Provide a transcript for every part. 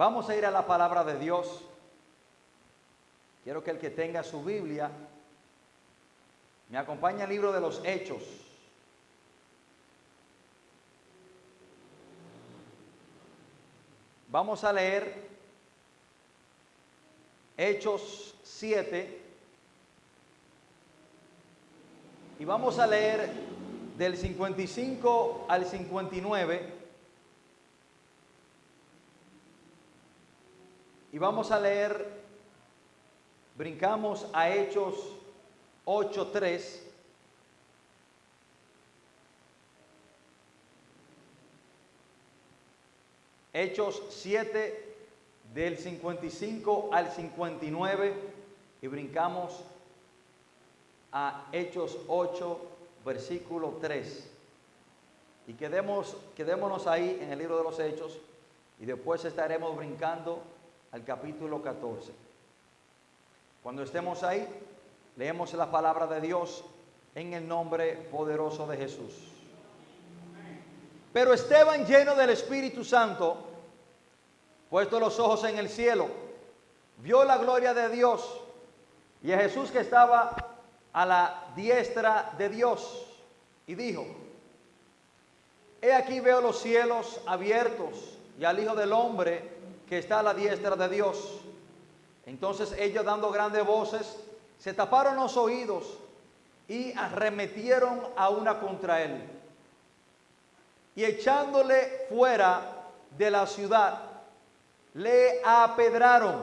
Vamos a ir a la palabra de Dios. Quiero que el que tenga su Biblia me acompañe al libro de los Hechos. Vamos a leer Hechos 7 y vamos a leer del 55 al 59 y vamos a leer, brincamos a Hechos 8:3. Hechos 7 del 55 al 59 y brincamos a Hechos 8 versículo 3. Y quedémonos ahí en el libro de los Hechos y después estaremos brincando al capítulo 14. Cuando estemos ahí, leemos la palabra de Dios en el nombre poderoso de Jesús. Pero Esteban, lleno del Espíritu Santo, puesto los ojos en el cielo, vio la gloria de Dios y a Jesús que estaba a la diestra de Dios, y dijo: He aquí veo los cielos abiertos y al Hijo del Hombre que está a la diestra de Dios. Entonces ellos, dando grandes voces, se taparon los oídos y arremetieron a una contra él, y echándole fuera de la ciudad, le apedraron.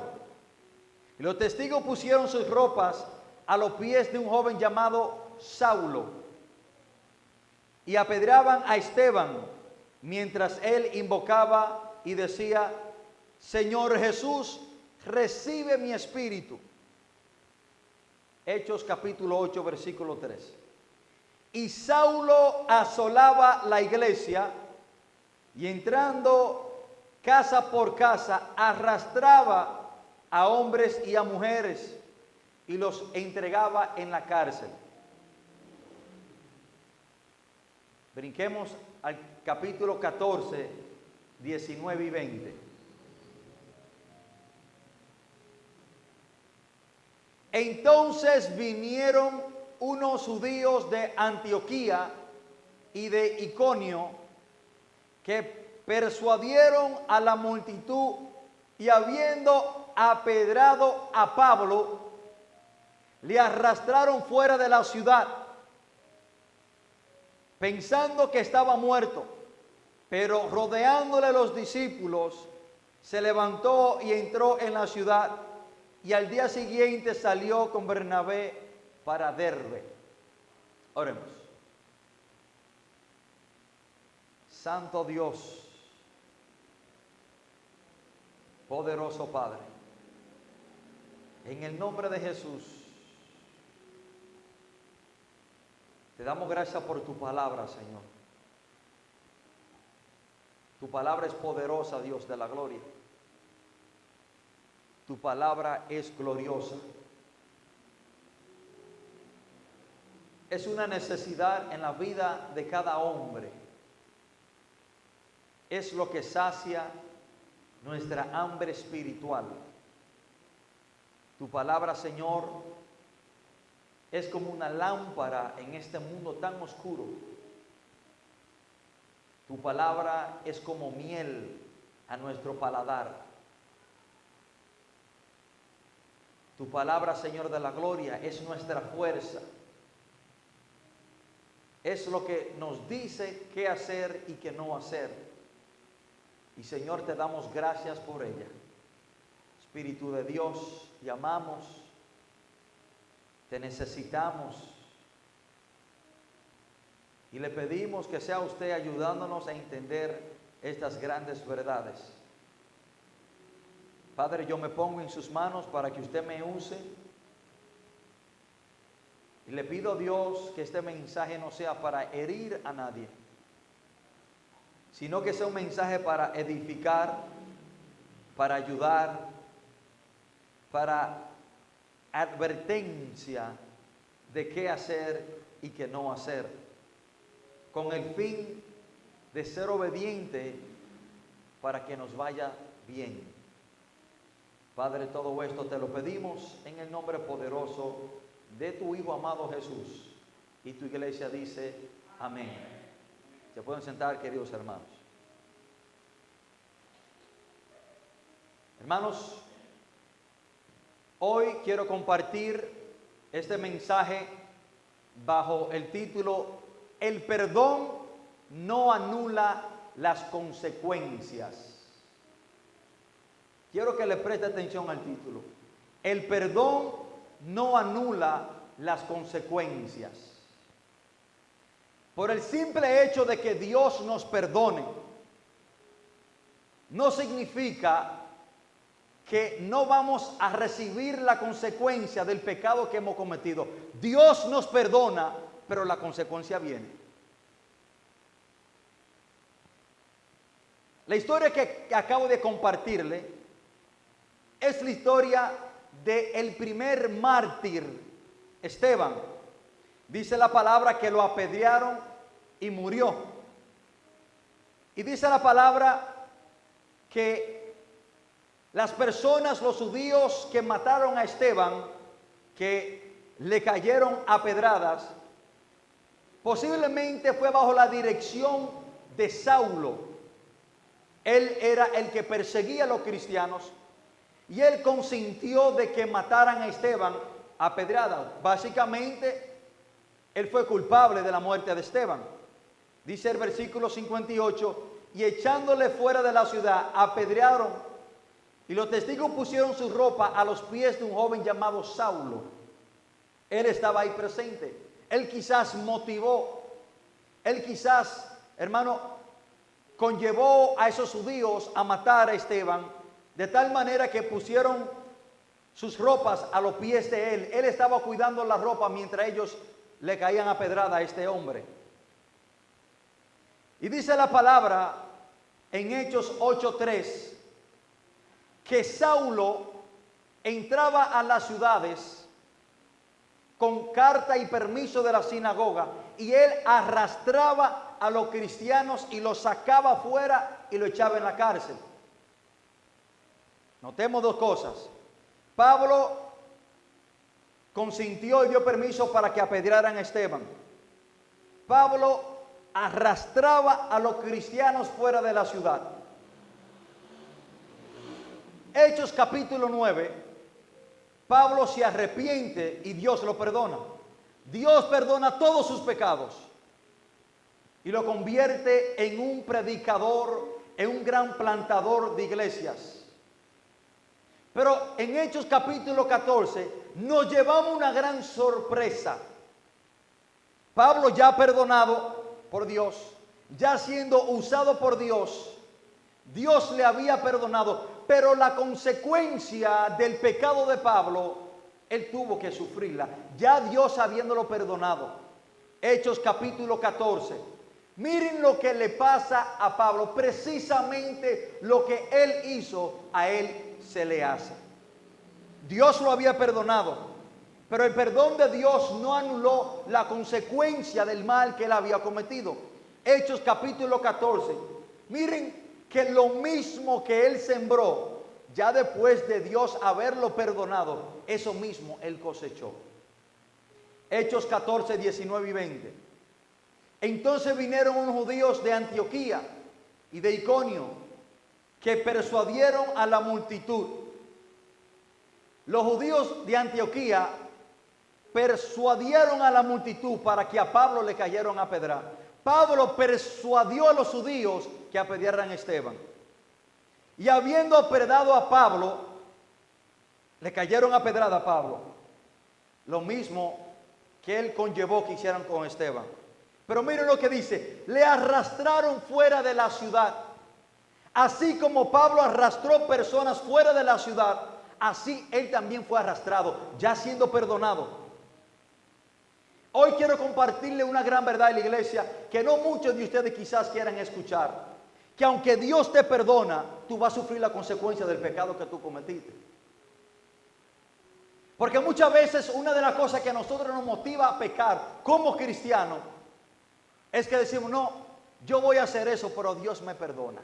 Y los testigos pusieron sus ropas a los pies de un joven llamado Saulo, y apedraban a Esteban mientras él invocaba y decía: Señor Jesús, recibe mi espíritu. Hechos capítulo 8 versículo 3. Y Saulo asolaba la iglesia y entrando casa por casa arrastraba a hombres y a mujeres y los entregaba en la cárcel. Brinquemos al capítulo 14, 19 y 20. Entonces vinieron unos judíos de Antioquía y de Iconio, que persuadieron a la multitud, y habiendo apedrado a Pablo, le arrastraron fuera de la ciudad, pensando que estaba muerto. Pero rodeándole los discípulos, se levantó y entró en la ciudad, y al día siguiente salió con Bernabé para Derbe. Oremos. Santo Dios, poderoso Padre, en el nombre de Jesús, te damos gracias por tu palabra, Señor. Tu palabra es poderosa, Dios de la gloria. Tu palabra es gloriosa. Es una necesidad en la vida de cada hombre. Es lo que sacia nuestra hambre espiritual. Tu palabra, Señor, es como una lámpara en este mundo tan oscuro. Tu palabra es como miel a nuestro paladar. Tu palabra, Señor de la gloria, es nuestra fuerza. Es lo que nos dice qué hacer y qué no hacer. Y, Señor, te damos gracias por ella. Espíritu de Dios, te amamos, te necesitamos. Y le pedimos que sea usted ayudándonos a entender estas grandes verdades. Padre, yo me pongo en sus manos para que usted me use. Y le pido a Dios que este mensaje no sea para herir a nadie, sino que sea un mensaje para edificar, para ayudar, para advertencia de qué hacer y qué no hacer, con el fin de ser obediente para que nos vaya bien. Padre, todo esto te lo pedimos en el nombre poderoso de tu Hijo amado Jesús. Y tu iglesia dice, amén. Se pueden sentar, queridos hermanos. Hermanos, hoy quiero compartir este mensaje bajo el título El perdón no anula las consecuencias. Quiero que le preste atención al título. El perdón no anula las consecuencias. Por el simple hecho de que Dios nos perdone, no significa que no vamos a recibir la consecuencia del pecado que hemos cometido. Dios nos perdona, pero la consecuencia viene. La historia que acabo de compartirle es la historia del primer mártir, Esteban. Dice la palabra que lo apedrearon y murió. Y dice la palabra que las personas, los judíos que mataron a Esteban, que le cayeron a pedradas, posiblemente fue bajo la dirección de Saulo. Él era el que perseguía a los cristianos y él consintió de que mataran a Esteban a pedradas. Básicamente, él fue culpable de la muerte de Esteban. Dice el versículo 58, y echándole fuera de la ciudad, apedrearon, y los testigos pusieron su ropa a los pies de un joven llamado Saulo. Él estaba ahí presente. Él quizás motivó, él quizás, hermano, conllevó a esos judíos a matar a Esteban, de tal manera que pusieron sus ropas a los pies de él. Él estaba cuidando la ropa mientras ellos le caían a pedrada a este hombre. Y dice la palabra en Hechos 8:3 que Saulo entraba a las ciudades con carta y permiso de la sinagoga y él arrastraba a los cristianos y los sacaba afuera y lo echaba en la cárcel. Notemos dos cosas. Pablo consintió y dio permiso para que apedrearan a Esteban. Pablo arrastraba a los cristianos fuera de la ciudad. Hechos capítulo 9, Pablo se arrepiente y Dios lo perdona. Dios perdona todos sus pecados y lo convierte en un predicador, en un gran plantador de iglesias. Pero en Hechos capítulo 14 nos llevamos una gran sorpresa. Pablo, ya perdonado por Dios, ya siendo usado por Dios, Dios le había perdonado, pero la consecuencia del pecado de Pablo, él tuvo que sufrirla, ya Dios habiéndolo perdonado. Hechos capítulo 14. Miren lo que le pasa a Pablo, precisamente lo que él hizo, a él se le hace. Dios lo había perdonado, pero el perdón de Dios no anuló la consecuencia del mal que él había cometido. Hechos capítulo 14. Miren que lo mismo que él sembró, ya después de Dios haberlo perdonado, eso mismo él cosechó. Hechos 14, 19 y 20. Entonces vinieron unos judíos de Antioquía y de Iconio que persuadieron a la multitud. Los judíos de Antioquía persuadieron a la multitud para que a Pablo le cayeran a pedrar. Pablo persuadió a los judíos que apedrearan a Esteban. Y habiendo apedreado a Pablo, le cayeron a pedrada a Pablo. Lo mismo que él conllevó que hicieran con Esteban. Pero miren lo que dice: le arrastraron fuera de la ciudad. Así como Pablo arrastró personas fuera de la ciudad, así él también fue arrastrado, ya siendo perdonado. Hoy quiero compartirle una gran verdad en la iglesia que no muchos de ustedes quizás quieran escuchar. Que aunque Dios te perdona, tú vas a sufrir la consecuencia del pecado que tú cometiste. Porque muchas veces una de las cosas que a nosotros nos motiva a pecar como cristianos es que decimos: no, yo voy a hacer eso, pero Dios me perdona.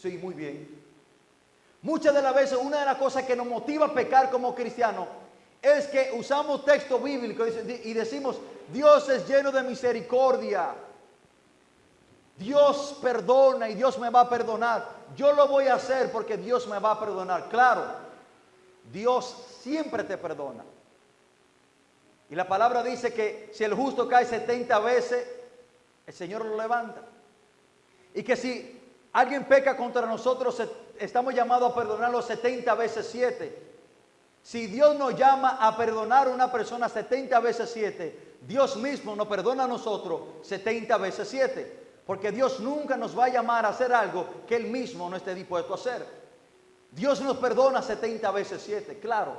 Sí, muy bien. Muchas de las veces una de las cosas que nos motiva a pecar como cristianos es que usamos texto bíblico y decimos, Dios es lleno de misericordia. Dios perdona y Dios me va a perdonar. Yo lo voy a hacer porque Dios me va a perdonar. Claro, Dios siempre te perdona. Y la palabra dice que si el justo cae 70 veces, el Señor lo levanta. Y que si alguien peca contra nosotros, estamos llamados a perdonarlo 70 veces 7. Si Dios nos llama a perdonar a una persona 70 veces 7, Dios mismo nos perdona a nosotros 70 veces 7. Porque Dios nunca nos va a llamar a hacer algo que Él mismo no esté dispuesto a hacer. Dios nos perdona 70 veces 7, claro.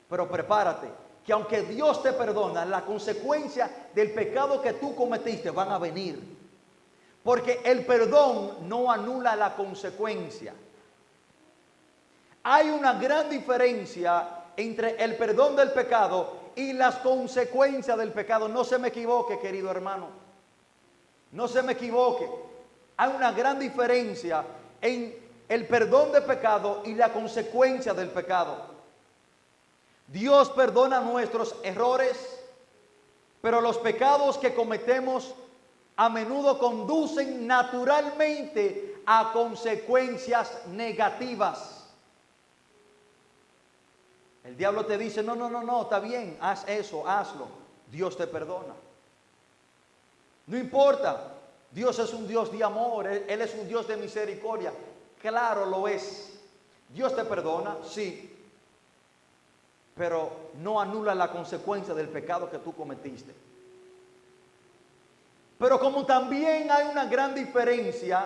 Pero prepárate, que aunque Dios te perdona, la consecuencia del pecado que tú cometiste van a venir. Porque el perdón no anula la consecuencia. Hay una gran diferencia entre el perdón del pecado y las consecuencias del pecado. No se me equivoque, querido hermano. No se me equivoque. Hay una gran diferencia en el perdón de pecado y la consecuencia del pecado. Dios perdona nuestros errores, pero los pecados que cometemos a menudo conducen naturalmente a consecuencias negativas. El diablo te dice, no, está bien, haz eso, hazlo. Dios te perdona. No importa, Dios es un Dios de amor, Él es un Dios de misericordia. Claro lo es. Dios te perdona, sí, pero no anula la consecuencia del pecado que tú cometiste. Pero como también hay una gran diferencia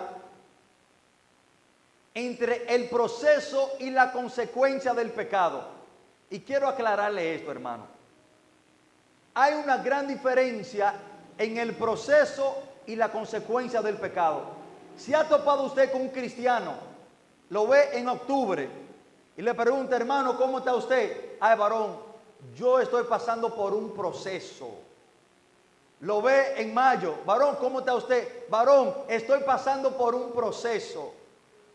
entre el proceso y la consecuencia del pecado. Y quiero aclararle esto, hermano. Hay una gran diferencia en el proceso y la consecuencia del pecado. Si ha topado usted con un cristiano, lo ve en octubre y le pregunta, hermano, ¿cómo está usted? Ay, varón, yo estoy pasando por un proceso. Lo ve en mayo, varón, ¿cómo está usted? Varón, estoy pasando por un proceso.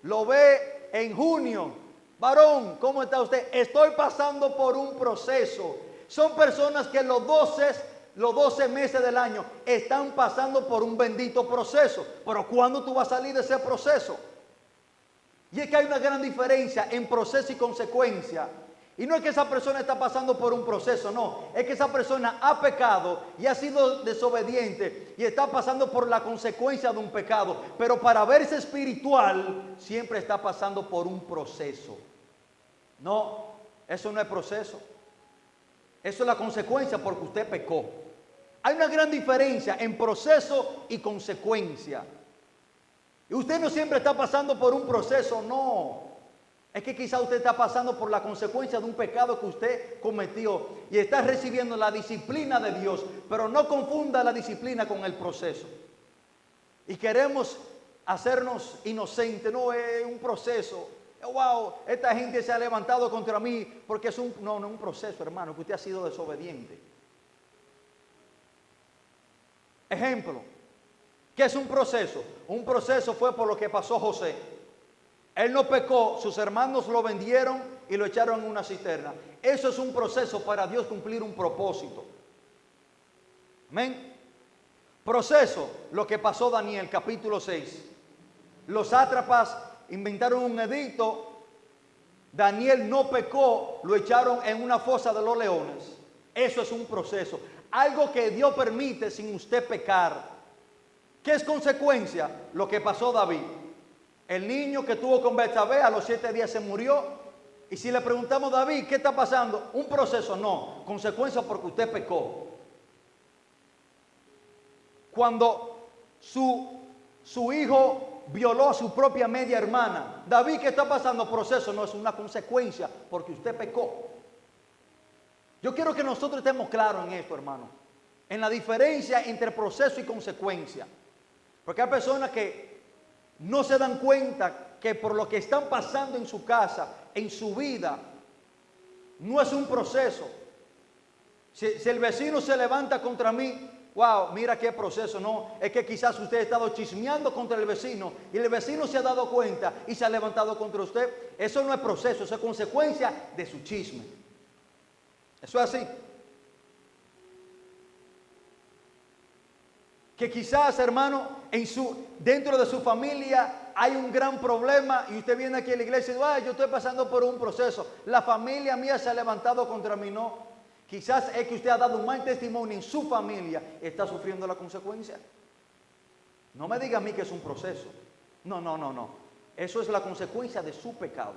Lo ve en junio, varón, ¿cómo está usted? Estoy pasando por un proceso. Son personas que los 12 meses del año están pasando por un bendito proceso. Pero ¿cuándo tú vas a salir de ese proceso? Y es que hay una gran diferencia en proceso y consecuencia. Y no es que esa persona está pasando por un proceso, no. Es que esa persona ha pecado y ha sido desobediente y está pasando por la consecuencia de un pecado. Pero para verse espiritual, siempre está pasando por un proceso. No, eso no es proceso. Eso es la consecuencia porque usted pecó. Hay una gran diferencia en proceso y consecuencia. Y usted no siempre está pasando por un proceso, no. Es que quizá usted está pasando por la consecuencia de un pecado que usted cometió y está recibiendo la disciplina de Dios, pero no confunda la disciplina con el proceso. Y queremos hacernos inocentes, no es un proceso. Wow, esta gente se ha levantado contra mí porque es no es un proceso, hermano, que usted ha sido desobediente. Ejemplo, ¿qué es un proceso? Un proceso fue por lo que pasó José. Él no pecó, sus hermanos lo vendieron y lo echaron en una cisterna. Eso es un proceso para Dios cumplir un propósito. Amén. Proceso, lo que pasó Daniel, capítulo 6. Los sátrapas inventaron un edicto. Daniel no pecó, lo echaron en una fosa de los leones. Eso es un proceso. Algo que Dios permite sin usted pecar. ¿Qué es consecuencia? Lo que pasó David. El niño que tuvo con Betsabé a los 7 días se murió. Y si le preguntamos a David, ¿qué está pasando? Un proceso, no. Consecuencia porque usted pecó. Cuando su hijo violó a su propia media hermana. David, ¿qué está pasando? Proceso, no, es una consecuencia porque usted pecó. Yo quiero que nosotros estemos claros en esto, hermano. En la diferencia entre proceso y consecuencia. Porque hay personas que no se dan cuenta que por lo que están pasando en su casa, en su vida, no es un proceso. Si el vecino se levanta contra mí, wow, mira qué proceso. No, es que quizás usted ha estado chismeando contra el vecino y el vecino se ha dado cuenta y se ha levantado contra usted. Eso no es proceso, eso es consecuencia de su chisme. Eso es así. Que quizás, hermano, dentro de su familia hay un gran problema y usted viene aquí a la iglesia y dice, yo estoy pasando por un proceso. La familia mía se ha levantado contra mí. No. Quizás es que usted ha dado un mal testimonio en su familia y está sufriendo la consecuencia. No me diga a mí que es un proceso. No, no, no, no. Eso es la consecuencia de su pecado.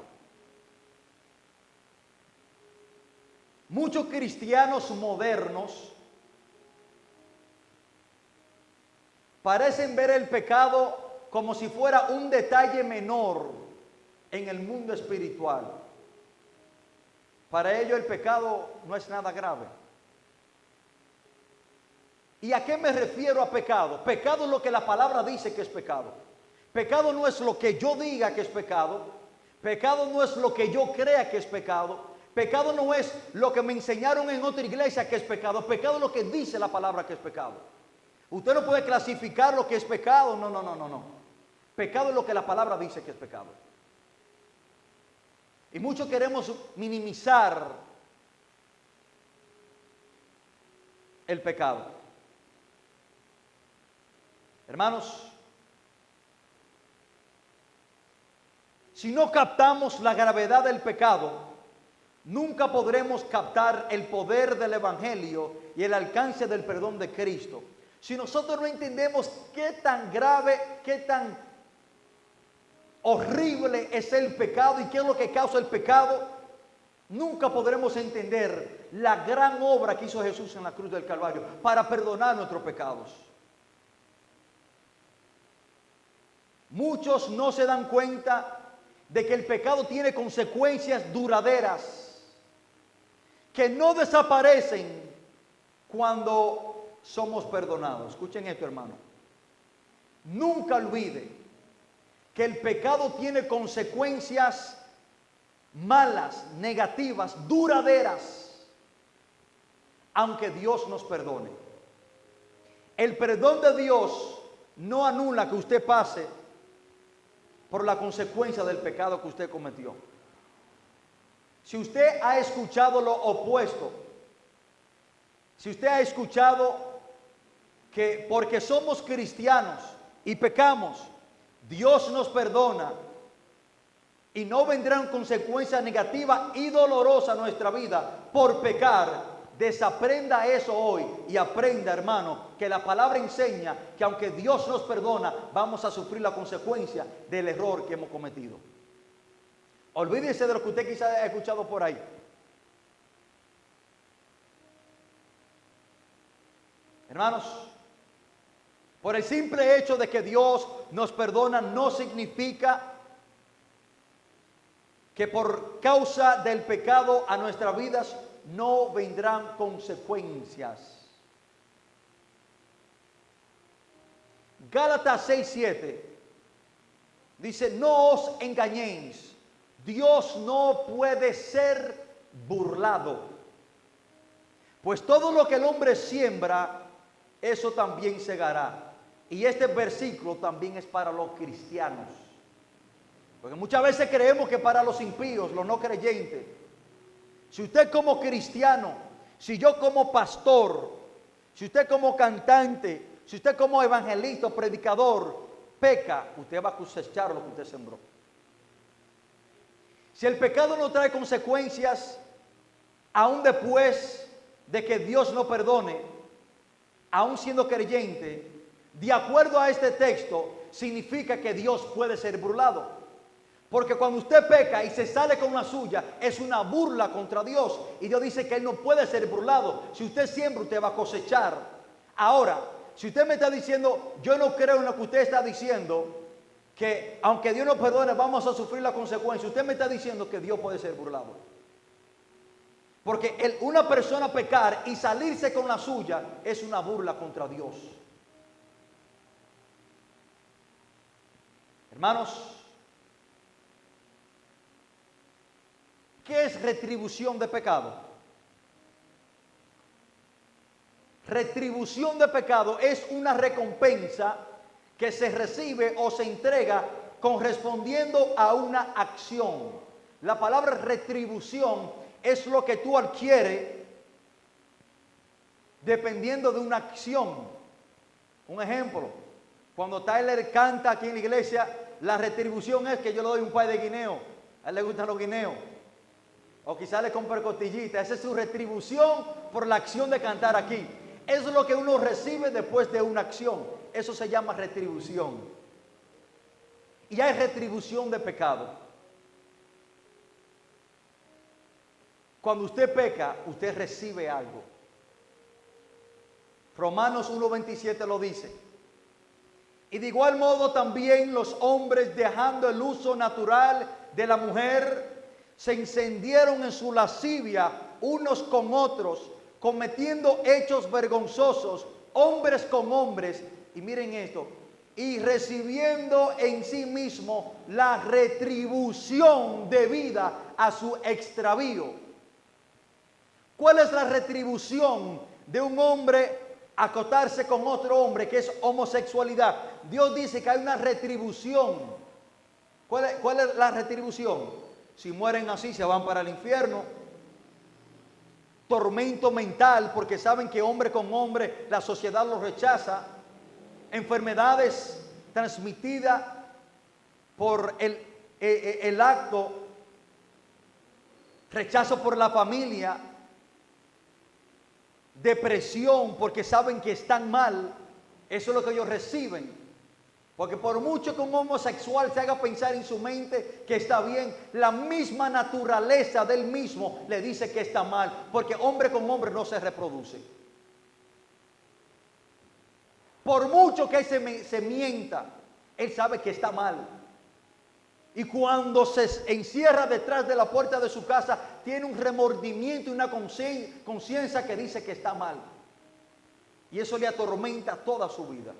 Muchos cristianos modernos parecen ver el pecado como si fuera un detalle menor en el mundo espiritual. Para ellos el pecado no es nada grave. ¿Y a qué me refiero a pecado? Pecado es lo que la palabra dice que es pecado. Pecado no es lo que yo diga que es pecado. Pecado no es lo que yo crea que es pecado. Pecado no es lo que me enseñaron en otra iglesia que es pecado. Pecado es lo que dice la palabra que es pecado. Usted no puede clasificar lo que es pecado. No, no, no, no, no. Pecado es lo que la palabra dice que es pecado. Y muchos queremos minimizar el pecado. Hermanos, si no captamos la gravedad del pecado, nunca podremos captar el poder del Evangelio y el alcance del perdón de Cristo. Si nosotros no entendemos qué tan grave, qué tan horrible es el pecado y qué es lo que causa el pecado, nunca podremos entender la gran obra que hizo Jesús en la cruz del Calvario para perdonar nuestros pecados. Muchos no se dan cuenta de que el pecado tiene consecuencias duraderas que no desaparecen cuando somos perdonados. Escuchen esto, hermano. Nunca olvide que el pecado tiene consecuencias malas, negativas, duraderas, aunque Dios nos perdone. El perdón de Dios no anula que usted pase por la consecuencia del pecado que usted cometió. Si usted ha escuchado lo opuesto, si usted ha escuchado que porque somos cristianos y pecamos, Dios nos perdona y no vendrán consecuencias negativas y dolorosas a nuestra vida por pecar, desaprenda eso hoy y aprenda, hermano, que la palabra enseña que aunque Dios nos perdona, vamos a sufrir la consecuencia del error que hemos cometido. Olvídese de lo que usted quizás haya escuchado por ahí. Hermanos, por el simple hecho de que Dios nos perdona no significa que por causa del pecado a nuestras vidas no vendrán consecuencias. Gálatas 6:7 dice, no os engañéis, Dios no puede ser burlado, pues todo lo que el hombre siembra, eso también segará. Y este versículo también es para los cristianos, porque muchas veces creemos que para los impíos, los no creyentes. Si usted como cristiano, si yo como pastor, si usted como cantante, si usted como evangelista o predicador peca, usted va a cosechar lo que usted sembró. Si el pecado no trae consecuencias, aún después de que Dios no perdone, aún siendo creyente, de acuerdo a este texto, significa que Dios puede ser burlado. Porque cuando usted peca y se sale con la suya, es una burla contra Dios. Y Dios dice que Él no puede ser burlado. Si usted siembra, usted va a cosechar. Ahora, si usted me está diciendo, yo no creo en lo que usted está diciendo, que aunque Dios nos perdone, vamos a sufrir la consecuencia. Usted me está diciendo que Dios puede ser burlado. Porque una persona pecar y salirse con la suya es una burla contra Dios. Hermanos, ¿qué es retribución de pecado? retribución de pecado es una recompensa que se recibe o se entrega correspondiendo a una acción. La palabra retribución es lo que tú adquieres dependiendo de una acción. Un ejemplo, cuando Tyler canta aquí en la iglesia, la retribución es que yo le doy un par de guineos. A él le gustan los guineos. O quizás le compre costillita. Esa es su retribución por la acción de cantar aquí. Eso es lo que uno recibe después de una acción. Eso se llama retribución. Y hay retribución de pecado. Cuando usted peca, usted recibe algo. Romanos 1:27 lo dice. Y de igual modo también los hombres, dejando el uso natural de la mujer, se encendieron en su lascivia unos con otros, cometiendo hechos vergonzosos, hombres con hombres, y miren esto, y recibiendo en sí mismo la retribución debida a su extravío. ¿Cuál es la retribución de un hombre acotarse con otro hombre, que es homosexualidad? Dios dice que hay una retribución. ¿Cuál es la retribución? Si mueren así, se van para el infierno. Tormento mental, porque saben que hombre con hombre la sociedad los rechaza. Enfermedades transmitidas por el acto. Rechazo por la familia. Depresión, porque saben que están mal. Eso es lo que ellos reciben. Porque por mucho que un homosexual se haga pensar en su mente que está bien, la misma naturaleza del mismo le dice que está mal. Porque hombre con hombre no se reproduce. Por mucho que él se mienta, él sabe que está mal. Y cuando se encierra detrás de la puerta de su casa, tiene un remordimiento y una conciencia que dice que está mal. Y eso le atormenta toda su vida.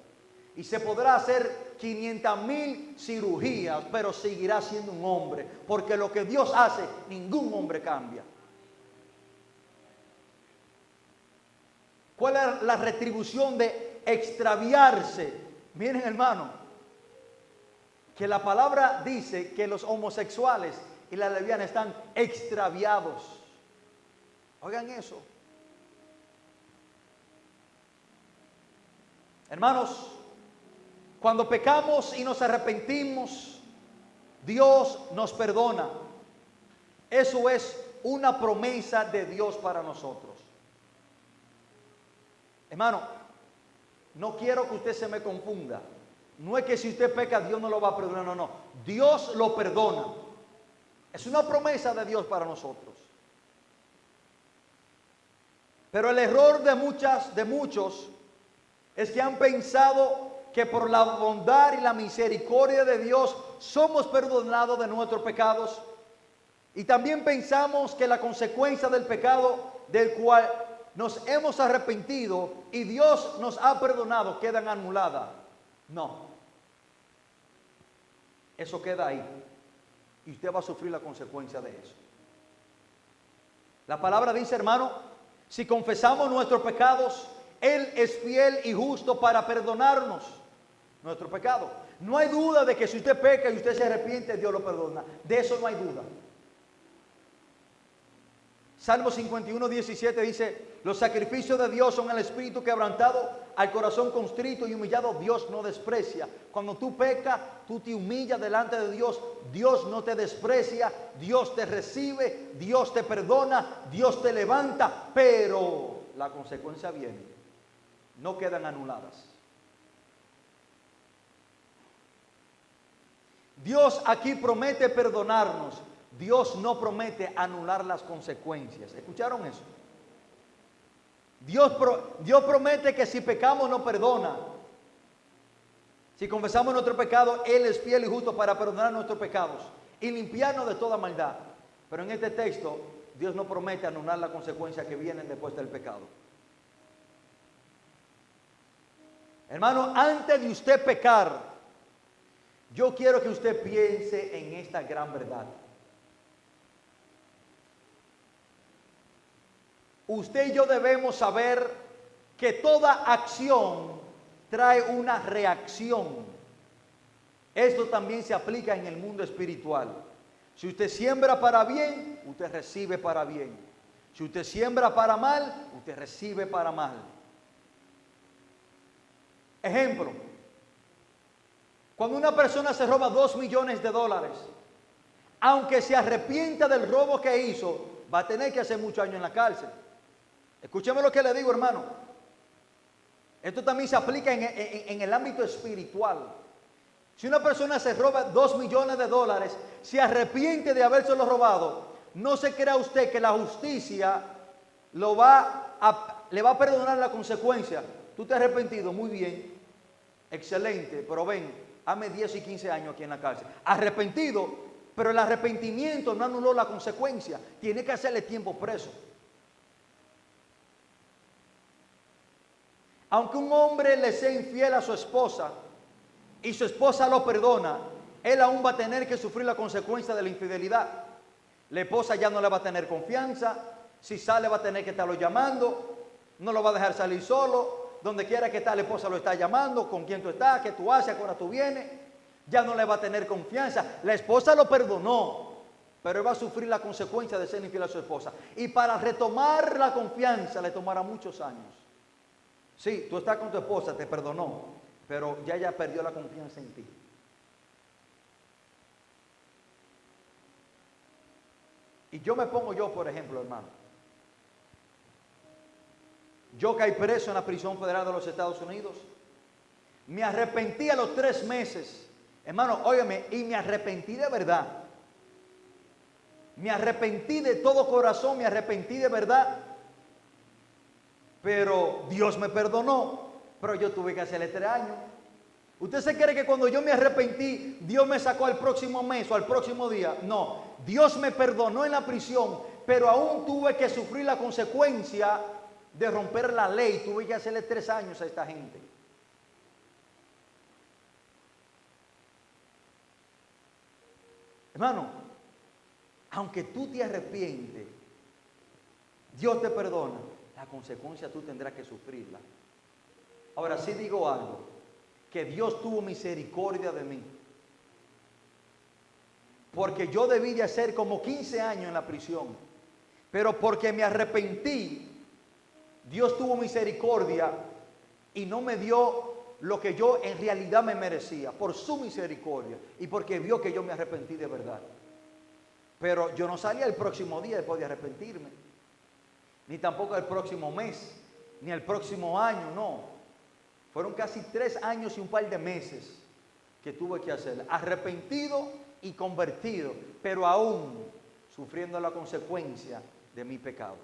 Y se podrá hacer 500,000 cirugías, pero seguirá siendo un hombre. Porque lo que Dios hace, ningún hombre cambia. ¿Cuál es la retribución de extraviarse? Miren, hermano, que la palabra dice que los homosexuales y las lesbianas están extraviados. Oigan eso. Hermanos, cuando pecamos y nos arrepentimos, Dios nos perdona. Eso es una promesa de Dios para nosotros. Hermano, no quiero que usted se me confunda. No es que si usted peca, Dios no lo va a perdonar. No, no. Dios lo perdona. Es una promesa de Dios para nosotros. Pero el error de muchos es que han pensado que por la bondad y la misericordia de Dios somos perdonados de nuestros pecados. Y también pensamos que la consecuencia del pecado del cual nos hemos arrepentido y Dios nos ha perdonado quedan anuladas. No. Eso queda ahí. Y usted va a sufrir la consecuencia de eso. La palabra dice, hermano, si confesamos nuestros pecados, Él es fiel y justo para perdonarnos nuestro pecado. No hay duda de que si usted peca y usted se arrepiente, Dios lo perdona. De eso no hay duda. Salmo 51:17 dice, los sacrificios de Dios son el espíritu quebrantado, al corazón contrito y humillado Dios no desprecia. Cuando tú pecas, tú te humillas delante de Dios, Dios no te desprecia, Dios te recibe, Dios te perdona, Dios te levanta, pero la consecuencia viene, no quedan anuladas. Dios aquí promete perdonarnos. Dios no promete anular las consecuencias. ¿Escucharon eso? Dios promete que si pecamos nos perdona. Si confesamos nuestro pecado, Él es fiel y justo para perdonar nuestros pecados y limpiarnos de toda maldad. Pero en este texto, Dios no promete anular las consecuencias que vienen después del pecado. Hermano, antes de usted pecar, yo quiero que usted piense en esta gran verdad. Usted y yo debemos saber que toda acción trae una reacción. Esto también se aplica en el mundo espiritual. Si usted siembra para bien, usted recibe para bien. Si usted siembra para mal, usted recibe para mal. Ejemplo, cuando una persona se roba $2 millones, aunque se arrepienta del robo que hizo, va a tener que hacer muchos años en la cárcel. Escúcheme lo que le digo, hermano. Esto también se aplica en el ámbito espiritual. Si una persona se roba $2 millones, se arrepiente de habérselo robado, no se crea usted que la justicia le va a perdonar la consecuencia. Tú te has arrepentido, muy bien, excelente, pero ven, hazme 10 y 15 años aquí en la cárcel. Arrepentido, pero el arrepentimiento no anuló la consecuencia. Tiene que hacerle tiempo preso. Aunque un hombre le sea infiel a su esposa y su esposa lo perdona, él aún va a tener que sufrir la consecuencia de la infidelidad. La esposa ya no le va a tener confianza. Si sale va a tener que estarlo llamando. No lo va a dejar salir solo. Donde quiera que está, la esposa lo está llamando. ¿Con quién tú estás? ¿Qué tú haces? ¿A qué hora tú vienes? Ya no le va a tener confianza. La esposa lo perdonó, pero él va a sufrir la consecuencia de ser infiel a su esposa. Y para retomar la confianza le tomará muchos años. Sí, tú estás con tu esposa, te perdonó, pero ya ella perdió la confianza en ti. Y yo me pongo por ejemplo, hermano. Yo caí preso en la prisión federal de los Estados Unidos. Me arrepentí a los 3 meses. Hermano, óigame, y me arrepentí de verdad. Me arrepentí de todo corazón, me arrepentí de verdad. Pero Dios me perdonó, pero yo tuve que hacerle 3 años. ¿Usted se cree que cuando yo me arrepentí, Dios me sacó al próximo mes o al próximo día? No, Dios me perdonó en la prisión, pero aún tuve que sufrir la consecuencia de romper la ley. Tuve que hacerle 3 años a esta gente. Hermano, aunque tú te arrepientes, Dios te perdona, la consecuencia tú tendrás que sufrirla. Ahora sí digo algo, que Dios tuvo misericordia de mí, porque yo debí de hacer como 15 años en la prisión, pero porque me arrepentí, Dios tuvo misericordia y no me dio lo que yo en realidad me merecía, por su misericordia y porque vio que yo me arrepentí de verdad. Pero yo no salía el próximo día después de arrepentirme, ni tampoco el próximo mes, ni el próximo año, no. Fueron casi 3 años y un par de meses que tuve que hacer, arrepentido y convertido, pero aún sufriendo la consecuencia de mi pecado.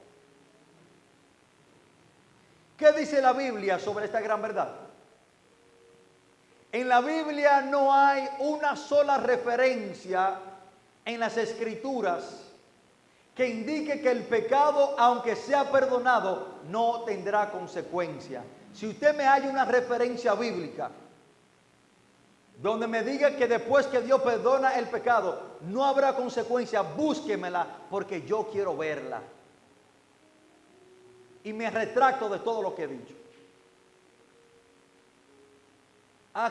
¿Qué dice la Biblia sobre esta gran verdad? En la Biblia no hay una sola referencia en las Escrituras que indique que el pecado, aunque sea perdonado, no tendrá consecuencia. Si usted me halla una referencia bíblica donde me diga que después que Dios perdona el pecado no habrá consecuencia, búsquemela, porque yo quiero verla. Y me retracto de todo lo que he dicho.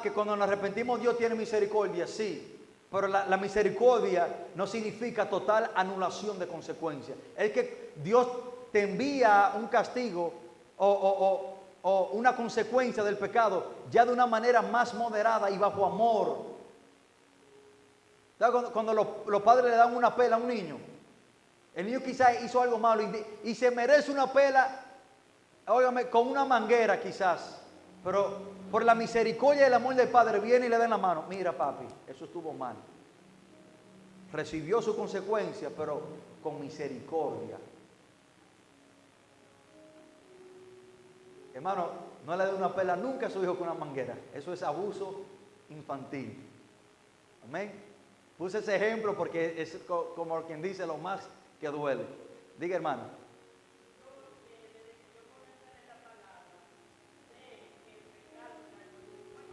Que cuando nos arrepentimos Dios tiene misericordia, sí. Pero la misericordia no significa total anulación de consecuencias. Es que Dios te envía un castigo o una consecuencia del pecado ya de una manera más moderada y bajo amor. Cuando los padres le dan una pela a un niño, el niño quizás hizo algo malo y se merece una pela, óigame, con una manguera quizás, pero por la misericordia y el amor del padre viene y le da en la mano. Mira, papi, eso estuvo mal. Recibió su consecuencia, pero con misericordia. Hermano, no le dé una pela nunca a su hijo con una manguera. Eso es abuso infantil. Amén. Puse ese ejemplo porque es como quien dice lo más que duele. Diga, hermano.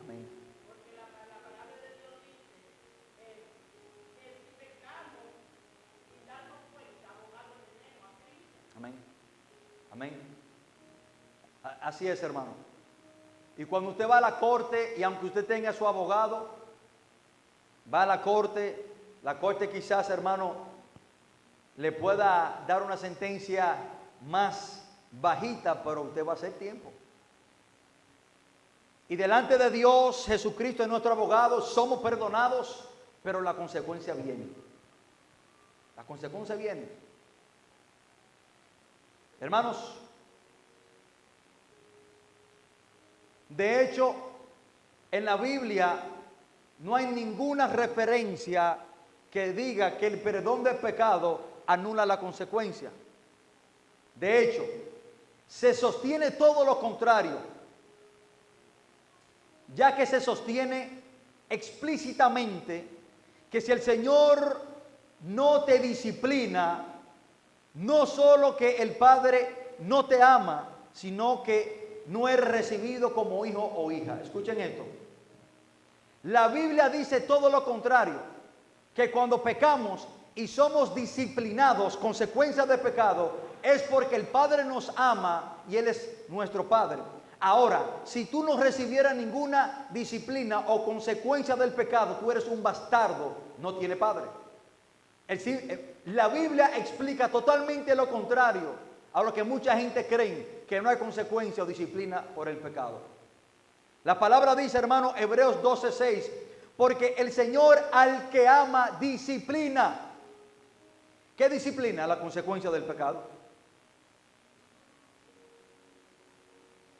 Amén. Amén. Amén. Así es, hermano. Y cuando usted va a la corte, y aunque usted tenga su abogado, va a la corte quizás, hermano, le pueda dar una sentencia más bajita, pero usted va a hacer tiempo. Y delante de Dios, Jesucristo es nuestro abogado, somos perdonados, pero la consecuencia viene. La consecuencia viene. Hermanos, de hecho, en la Biblia no hay ninguna referencia que diga que el perdón del pecado anula la consecuencia. De hecho, se sostiene todo lo contrario, ya que se sostiene explícitamente que si el Señor no te disciplina, no solo que el Padre no te ama, sino que no eres recibido como hijo o hija. Escuchen esto. La Biblia dice todo lo contrario, que cuando pecamos y somos disciplinados, consecuencia del pecado, es porque el Padre nos ama y Él es nuestro Padre. Ahora, si tú no recibieras ninguna disciplina o consecuencia del pecado, tú eres un bastardo, no tiene padre. La Biblia explica totalmente lo contrario a lo que mucha gente cree, que no hay consecuencia o disciplina por el pecado. La palabra dice, hermano, Hebreos 12:6, porque el Señor al que ama disciplina. ¿Qué disciplina? La consecuencia del pecado.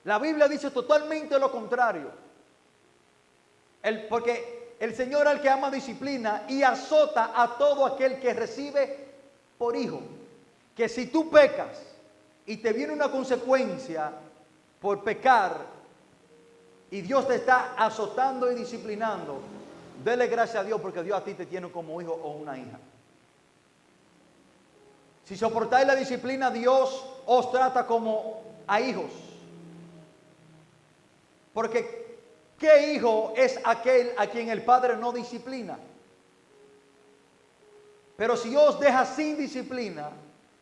La Biblia dice totalmente lo contrario. Porque el Señor al que ama disciplina y azota a todo aquel que recibe por hijo. Que si tú pecas y te viene una consecuencia por pecar y Dios te está azotando y disciplinando, dele gracias a Dios porque Dios a ti te tiene como hijo o una hija. Si soportáis la disciplina, Dios os trata como a hijos. Porque ¿qué hijo es aquel a quien el Padre no disciplina? Pero si os deja sin disciplina,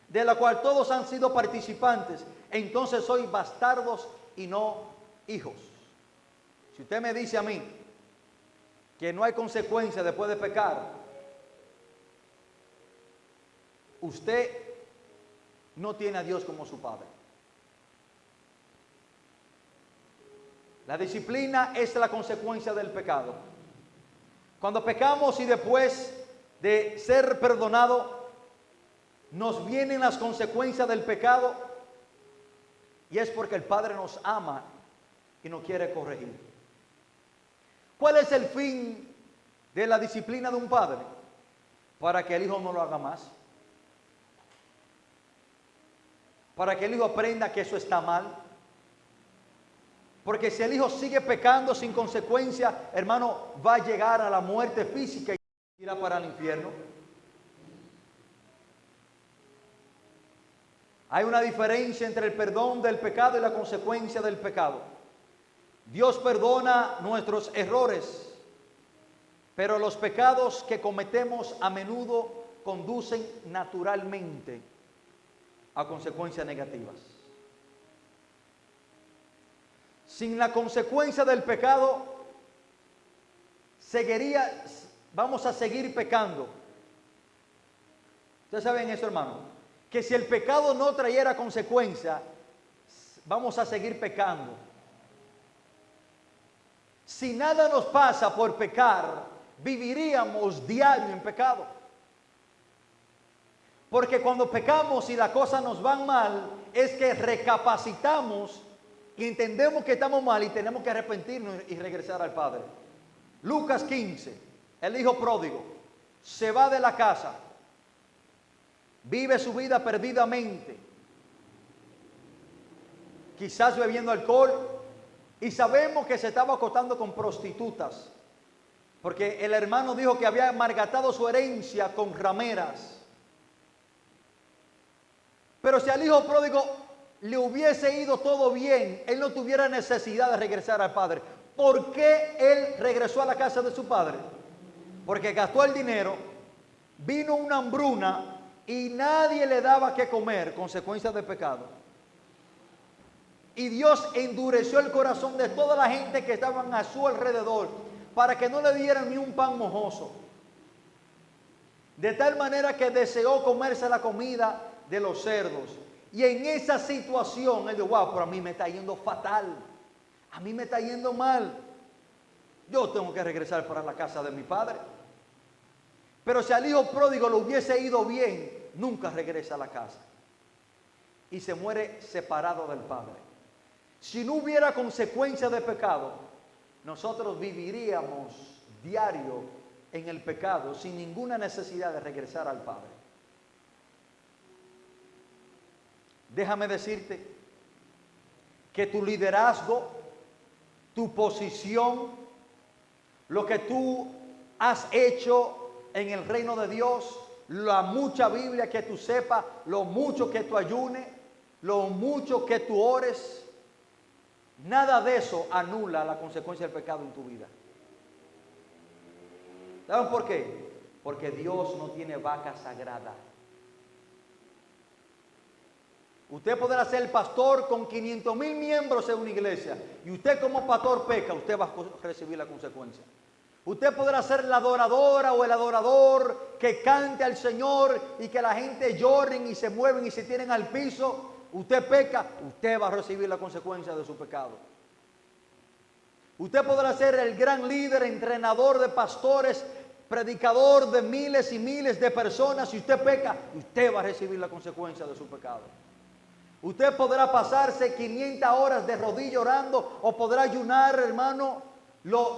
de la cual todos han sido participantes, entonces sois bastardos y no hijos. Si usted me dice a mí que no hay consecuencia después de pecar, usted no tiene a Dios como su Padre. La disciplina es la consecuencia del pecado. Cuando pecamos y después de ser perdonado, nos vienen las consecuencias del pecado, y es porque el Padre nos ama y nos quiere corregir. ¿Cuál es el fin de la disciplina de un padre? Para que el hijo no lo haga más. Para que el hijo aprenda que eso está mal. Porque si el hijo sigue pecando sin consecuencia, hermano, va a llegar a la muerte física y irá para el infierno. Hay una diferencia entre el perdón del pecado y la consecuencia del pecado. Dios perdona nuestros errores, pero los pecados que cometemos a menudo conducen naturalmente a consecuencias negativas. Sin la consecuencia del pecado, vamos a seguir pecando. Ustedes saben eso, hermano, que si el pecado no trayera consecuencia, vamos a seguir pecando. Si nada nos pasa por pecar, viviríamos diario en pecado. Porque cuando pecamos y las cosas nos van mal, es que recapacitamos y entendemos que estamos mal y tenemos que arrepentirnos y regresar al Padre. Lucas 15, el hijo pródigo se va de la casa, vive su vida perdidamente, quizás bebiendo alcohol, y sabemos que se estaba acostando con prostitutas, porque el hermano dijo que había malgastado su herencia con rameras. Pero si al hijo pródigo le hubiese ido todo bien, él no tuviera necesidad de regresar al padre. ¿Por qué él regresó a la casa de su padre? Porque gastó el dinero, vino una hambruna y nadie le daba que comer, consecuencia del pecado. Y Dios endureció el corazón de toda la gente que estaban a su alrededor para que no le dieran ni un pan mojoso. De tal manera que deseó comerse la comida de los cerdos. Y en esa situación, él dijo, wow, pero a mí me está yendo fatal. A mí me está yendo mal. Yo tengo que regresar para la casa de mi padre. Pero si al hijo pródigo le hubiese ido bien, nunca regresa a la casa. Y se muere separado del padre. Si no hubiera consecuencia de pecado, nosotros viviríamos diario en el pecado sin ninguna necesidad de regresar al Padre. Déjame decirte que tu liderazgo, tu posición, lo que tú has hecho en el reino de Dios, la mucha Biblia que tú sepas, lo mucho que tú ayunes, lo mucho que tú ores, nada de eso anula la consecuencia del pecado en tu vida. ¿Saben por qué? Porque Dios no tiene vaca sagrada. Usted podrá ser el pastor con 500,000 miembros en una iglesia y usted como pastor peca, usted va a recibir la consecuencia. Usted podrá ser la adoradora o el adorador que cante al Señor y que la gente lloren y se mueven y se tiren al piso. Usted peca, usted va a recibir la consecuencia de su pecado. Usted podrá ser el gran líder, entrenador de pastores, predicador de miles y miles de personas. Si usted peca, usted va a recibir la consecuencia de su pecado. Usted podrá pasarse 500 horas de rodillas orando o podrá ayunar, hermano, los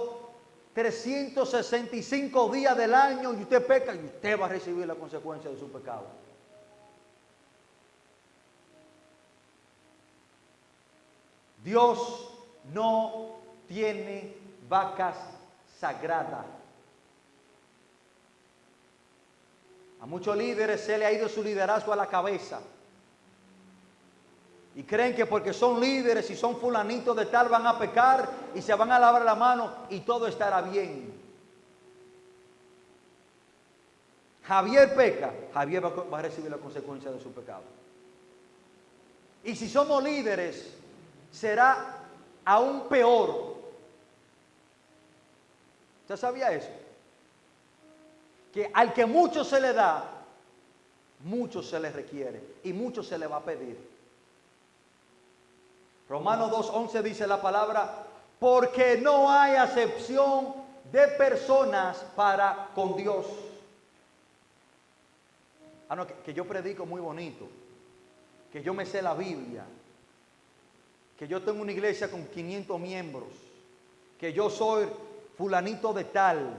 365 días del año y usted peca y usted va a recibir la consecuencia de su pecado. Dios no tiene vacas sagradas. A muchos líderes se le ha ido su liderazgo a la cabeza. Y creen que porque son líderes y son fulanitos de tal van a pecar y se van a lavar la mano y todo estará bien. Javier peca, Javier va a recibir la consecuencia de su pecado. Y si somos líderes, será aún peor. ¿Usted sabía eso? Que al que mucho se le da, mucho se le requiere y mucho se le va a pedir. Romanos 2:11 dice la palabra, porque no hay acepción de personas para con Dios. No, que yo predico muy bonito, que yo me sé la Biblia, que yo tengo una iglesia con 500 miembros, que yo soy fulanito de tal.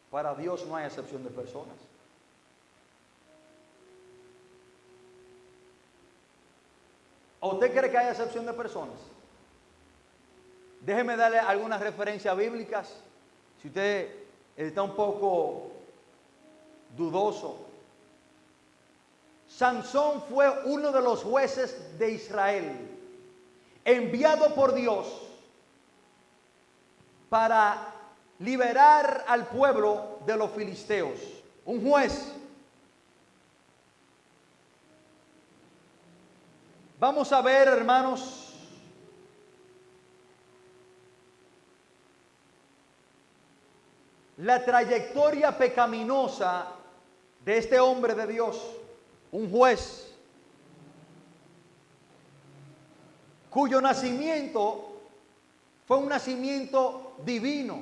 Para Dios no hay acepción de personas. ¿O usted cree que hay excepción de personas? Déjeme darle algunas referencias bíblicas. Si usted está un poco dudoso. Sansón fue uno de los jueces de Israel, enviado por Dios para liberar al pueblo de los filisteos. Un juez. Vamos a ver, hermanos, la trayectoria pecaminosa de este hombre de Dios, un juez, cuyo nacimiento fue un nacimiento divino,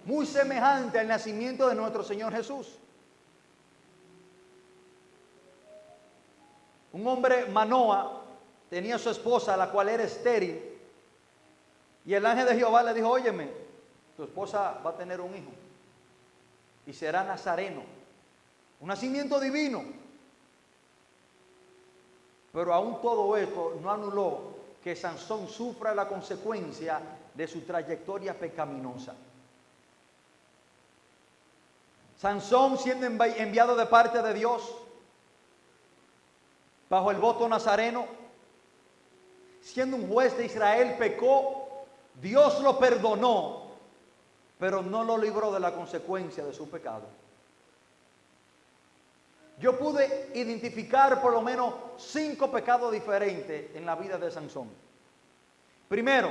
muy semejante al nacimiento de nuestro Señor Jesús. Un hombre, Manoa, tenía su esposa, la cual era estéril. Y el ángel de Jehová le dijo, óyeme, tu esposa va a tener un hijo. Y será nazareno. Un nacimiento divino. Pero aún todo esto no anuló que Sansón sufra la consecuencia de su trayectoria pecaminosa. Sansón, siendo enviado de parte de Dios, bajo el voto nazareno, siendo un juez de Israel, pecó. Dios lo perdonó, pero no lo libró de la consecuencia de su pecado. yo pude identificar por lo menos 5 pecados diferentes en la vida de Sansón. Primero,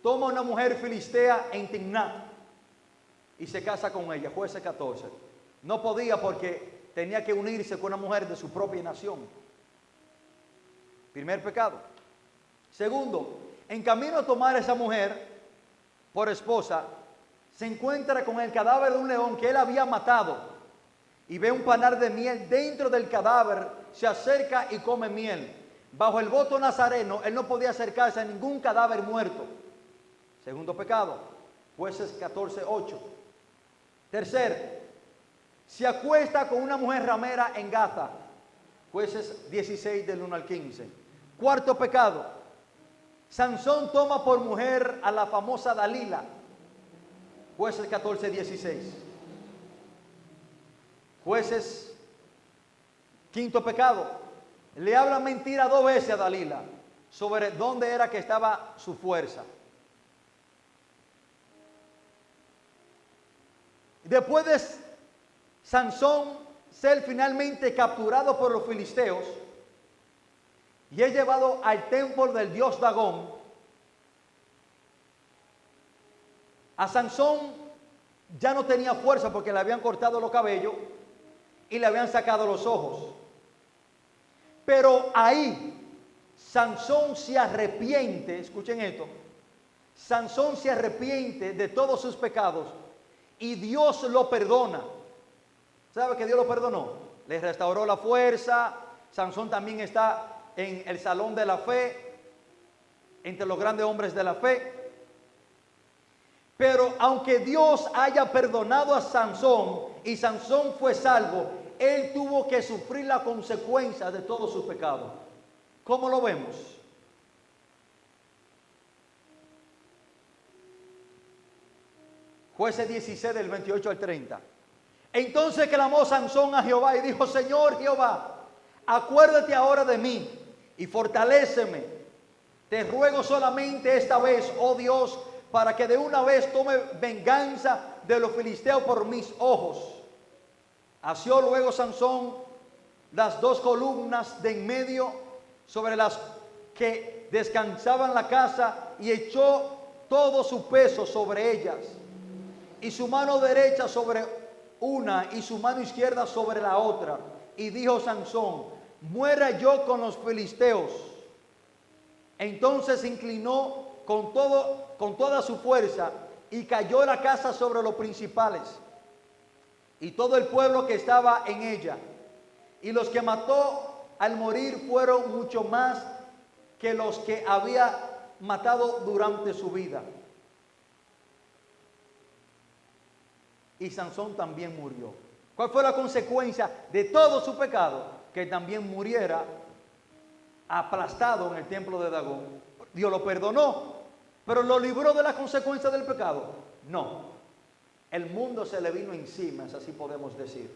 toma una mujer filistea en Timnat y se casa con ella, Jueces 14. No podía porque tenía que unirse con una mujer de su propia nación. Primer pecado. Segundo, en camino a tomar a esa mujer por esposa, se encuentra con el cadáver de un león que él había matado y ve un panal de miel dentro del cadáver, se acerca y come miel. Bajo el voto nazareno, él no podía acercarse a ningún cadáver muerto. Segundo pecado, Jueces 14:8. Tercero, se acuesta con una mujer ramera en Gaza, Jueces 16 del 1 al 15. Cuarto pecado, Sansón toma por mujer a la famosa Dalila, Jueces 14:16. Jueces, quinto pecado, le habla mentira 2 veces a Dalila sobre dónde era que estaba su fuerza. Después de Sansón ser finalmente capturado por los filisteos y es llevado al templo del dios Dagón, a Sansón ya no tenía fuerza porque le habían cortado los cabellos y le habían sacado los ojos. Pero ahí Sansón se arrepiente, escuchen esto, Sansón se arrepiente de todos sus pecados y Dios lo perdona. ¿Sabe que Dios lo perdonó? Le restauró la fuerza. Sansón también está en el salón de la fe, entre los grandes hombres de la fe. Pero aunque Dios haya perdonado a Sansón y Sansón fue salvo, él tuvo que sufrir la consecuencia de todos sus pecados. ¿Cómo lo vemos? Jueces 16 del 28 al 30. Entonces clamó Sansón a Jehová y dijo: Señor Jehová, acuérdate ahora de mí y fortaléceme. Te ruego solamente esta vez, oh Dios, para que de una vez tome venganza de los filisteos por mis ojos. Asió luego Sansón las 2 columnas de en medio sobre las que descansaban la casa y echó todo su peso sobre ellas, y su mano derecha sobre una y su mano izquierda sobre la otra. Y dijo Sansón: muera yo con los filisteos. Entonces se inclinó con toda su fuerza y cayó la casa sobre los principales y todo el pueblo que estaba en ella. Y los que mató al morir fueron mucho más que los que había matado durante su vida. Y Sansón también murió. ¿Cuál fue la consecuencia de todo su pecado? Que también muriera aplastado en el templo de Dagón. Dios lo perdonó, pero lo libró de la consecuencia del pecado. No, el mundo se le vino encima, así podemos decir.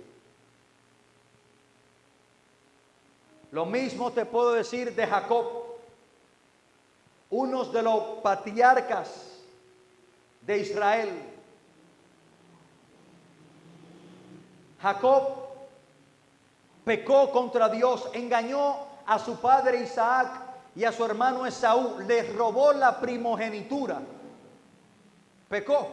Lo mismo te puedo decir de Jacob, uno de los patriarcas de Israel. Jacob pecó contra Dios, engañó a su padre Isaac y a su hermano Esaú, le robó la primogenitura, pecó,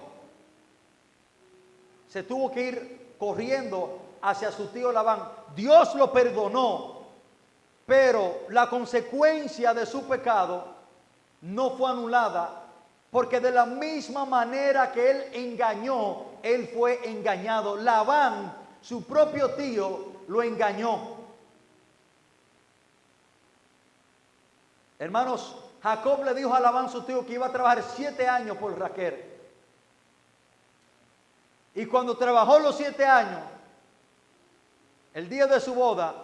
se tuvo que ir corriendo hacia su tío Labán. Dios lo perdonó, pero la consecuencia de su pecado no fue anulada, porque de la misma manera que él engañó, él fue engañado. Labán, su propio tío, lo engañó. Hermanos, Jacob le dijo a Labán, su tío, que iba a trabajar 7 años por Raquel. Y cuando trabajó los 7 años, el día de su boda,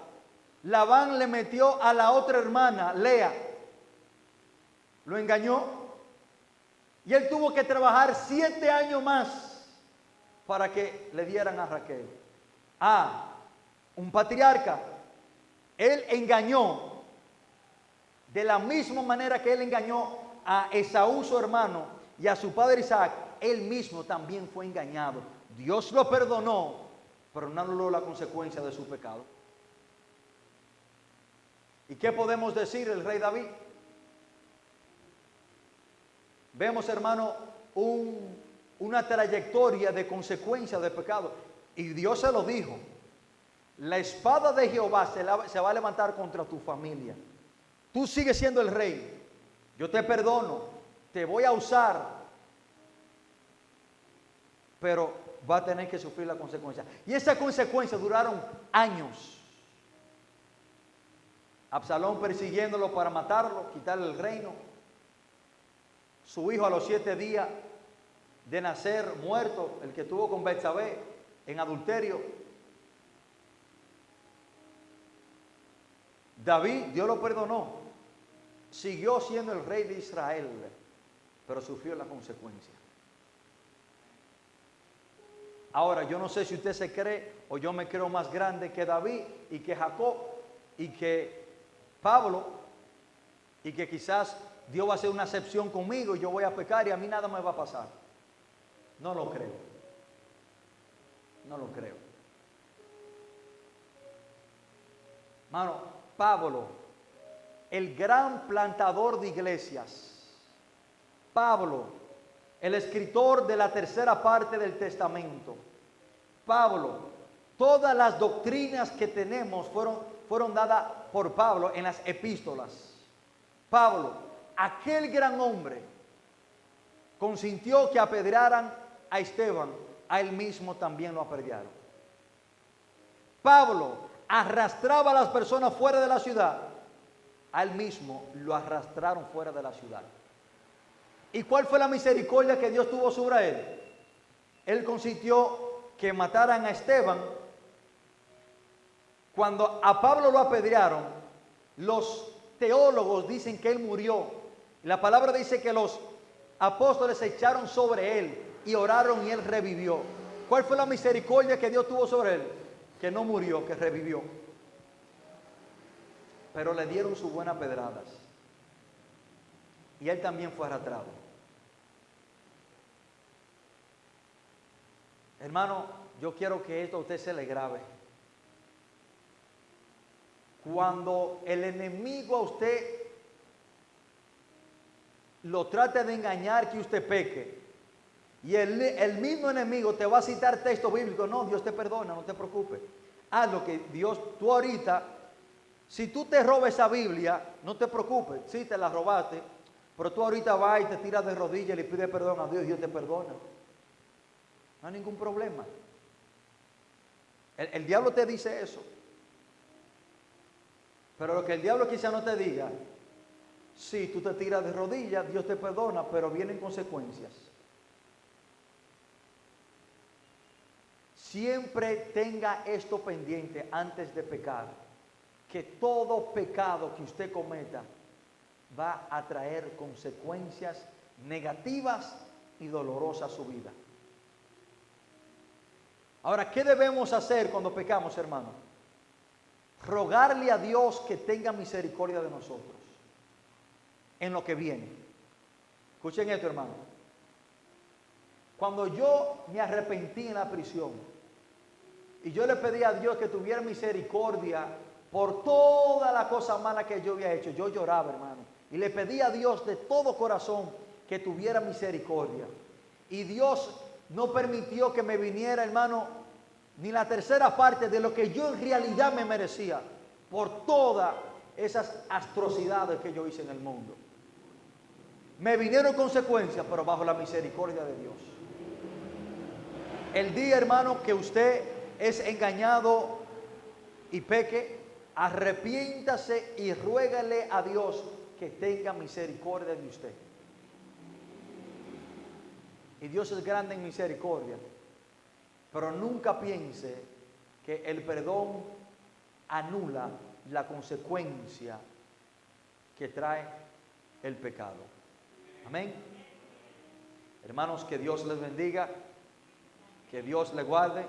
Labán le metió a la otra hermana, Lea. Lo engañó. Y él tuvo que trabajar 7 años más para que le dieran a Raquel. Un patriarca. Él engañó de la misma manera que él engañó a Esaú, su hermano, y a su padre Isaac. Él mismo también fue engañado. Dios lo perdonó, pero no anuló la consecuencia de su pecado. ¿Y qué podemos decir del rey David? Vemos, hermano, una trayectoria de consecuencias de pecado. Y Dios se lo dijo: la espada de Jehová se va a levantar contra tu familia. Tú sigues siendo el rey. Yo te perdono, te voy a usar, pero va a tener que sufrir la consecuencia. Y esas consecuencias duraron años. Absalón persiguiéndolo para matarlo, quitarle el reino. Su hijo a los 7 días de nacer muerto, el que tuvo con Betsabé en adulterio. David, Dios lo perdonó, siguió siendo el rey de Israel, pero sufrió la consecuencia. Ahora, yo no sé si usted se cree o yo me creo más grande que David y que Jacob y que Pablo, y que quizás Dios va a hacer una excepción conmigo y yo voy a pecar y a mí nada me va a pasar. No lo creo. No lo creo. Hermano, Pablo, el gran plantador de iglesias, Pablo, el escritor de la tercera parte del Testamento, Pablo, todas las doctrinas que tenemos fueron dadas por Pablo en las epístolas. Pablo, aquel gran hombre, consintió que apedrearan a Esteban, a él mismo también lo apedrearon. Pablo arrastraba a las personas fuera de la ciudad, a él mismo lo arrastraron fuera de la ciudad. ¿Y cuál fue la misericordia que Dios tuvo sobre él? Él consintió que mataran a Esteban. Cuando a Pablo lo apedrearon, los teólogos dicen que él murió. La palabra dice que los apóstoles se echaron sobre él y oraron y él revivió. ¿Cuál fue la misericordia que Dios tuvo sobre él? Que no murió, que revivió. Pero le dieron sus buenas pedradas. Y él también fue arrastrado. Hermano, yo quiero que esto a usted se le grabe. Cuando el enemigo a usted lo trate de engañar que usted peque, y el mismo enemigo te va a citar textos bíblicos, no, Dios te perdona, no te preocupes. Haz lo que Dios, tú ahorita, si tú te robas esa Biblia, no te preocupes, sí te la robaste, pero tú ahorita vas y te tiras de rodillas y le pides perdón a Dios, Dios te perdona. No hay ningún problema. El diablo te dice eso. Pero lo que el diablo quizá no te diga, si tú te tiras de rodillas, Dios te perdona, pero vienen consecuencias. Siempre tenga esto pendiente antes de pecar, que todo pecado que usted cometa va a traer consecuencias negativas y dolorosas a su vida. Ahora, ¿qué debemos hacer cuando pecamos, hermano? Rogarle a Dios que tenga misericordia de nosotros en lo que viene. Escuchen esto, hermano. Cuando yo me arrepentí en la prisión y yo le pedí a Dios que tuviera misericordia por toda la cosa mala que yo había hecho, yo lloraba, hermano, y le pedí a Dios de todo corazón que tuviera misericordia. Y Dios no permitió que me viniera, hermano, ni la tercera parte de lo que yo en realidad me merecía por todas esas atrocidades que yo hice en el mundo. Me vinieron consecuencias, pero bajo la misericordia de Dios. El día, hermano, que usted es engañado y peque, arrepiéntase y ruégale a Dios que tenga misericordia de usted. Y Dios es grande en misericordia. Pero nunca piense que el perdón anula la consecuencia que trae el pecado. Amén. Hermanos, que Dios les bendiga, que Dios les guarde.